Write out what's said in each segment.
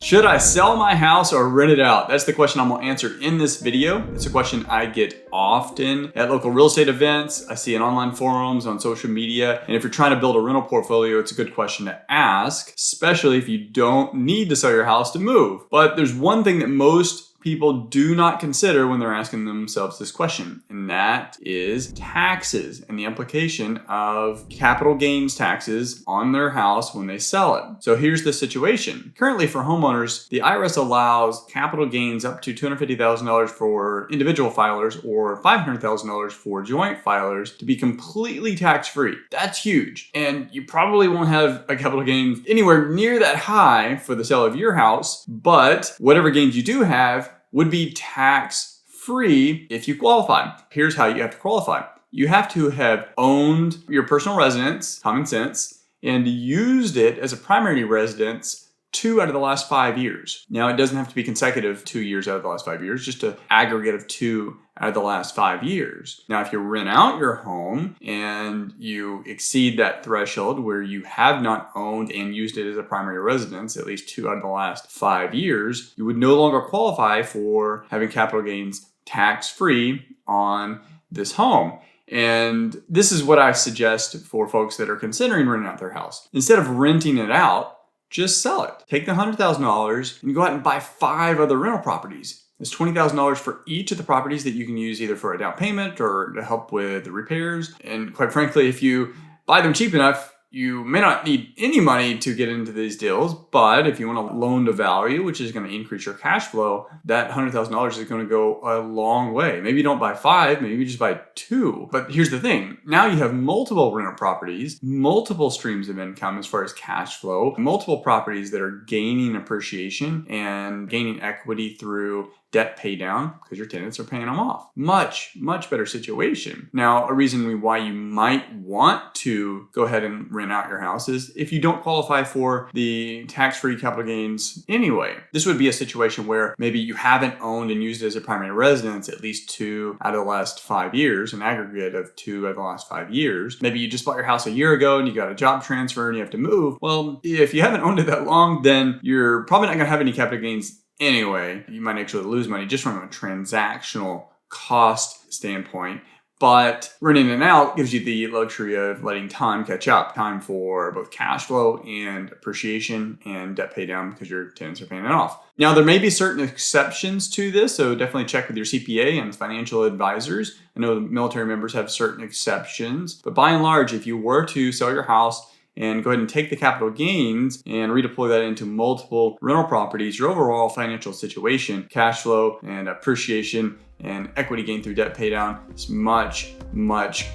Should I sell my house or rent it out? That's the question I'm gonna answer in this video. It's a question I get often at local real estate events. I see in online forums, on social media. And if you're trying to build a rental portfolio, it's a good question to ask, especially if you don't need to sell your house to move. But there's one thing that most people do not consider when they're asking themselves this question, and that is taxes and the implication of capital gains taxes on their house when they sell it. So here's the situation. Currently for homeowners, the IRS allows capital gains up to $250,000 for individual filers or $500,000 for joint filers to be completely tax-free. That's huge. And you probably won't have a capital gain anywhere near that high for the sale of your house, but whatever gains you do have would be tax-free if you qualify. Here's how you have to qualify. You have to have owned your personal residence, common sense, and used it as a primary residence 2 out of the last 5 years. Now, it doesn't have to be consecutive 2 years out of the last 5 years, just an aggregate of 2 out of the last 5 years. Now, if you rent out your home and you exceed that threshold where you have not owned and used it as a primary residence at least 2 out of the last 5 years, you would no longer qualify for having capital gains tax-free on this home. And this is what I suggest for folks that are considering renting out their house. Instead of renting it out, just sell it. Take the $100,000 and go out and buy 5 other rental properties. There's $20,000 for each of the properties that you can use either for a down payment or to help with the repairs. And quite frankly, if you buy them cheap enough, you may not need any money to get into these deals, but if you want a loan to value, which is going to increase your cash flow, that $100,000 is going to go a long way. Maybe you don't buy 5, maybe you just buy 2. But here's the thing. Now you have multiple rental properties, multiple streams of income as far as cash flow, multiple properties that are gaining appreciation and gaining equity through debt pay down because your tenants are paying them off. Much better situation. Now, a reason why you might want to go ahead and rent out your house is if you don't qualify for the tax-free capital gains anyway. This would be a situation where maybe you haven't owned and used it as a primary residence at least 2 out of the last 5 years, an aggregate of 2 out of the last 5 years. Maybe you just bought your house a year ago and you got a job transfer and you have to move. Well, if you haven't owned it that long, then you're probably not gonna have any capital gains anyway. You might actually lose money just from a transactional cost standpoint, but renting it out gives you the luxury of letting time catch up, time for both cash flow and appreciation and debt pay down because your tenants are paying it off. Now, there may be certain exceptions to this, so definitely check with your CPA and financial advisors. I know the military members have certain exceptions, but by and large, if you were to sell your house and go ahead and take the capital gains and redeploy that into multiple rental properties, your overall financial situation, cash flow and appreciation and equity gain through debt pay down is much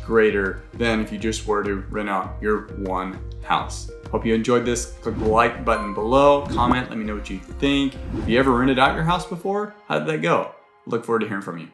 greater than if you just were to rent out your one house. Hope you enjoyed this. Click the like button below, comment, let me know what you think. Have you ever rented out your house before? How did that go? Look forward to hearing from you.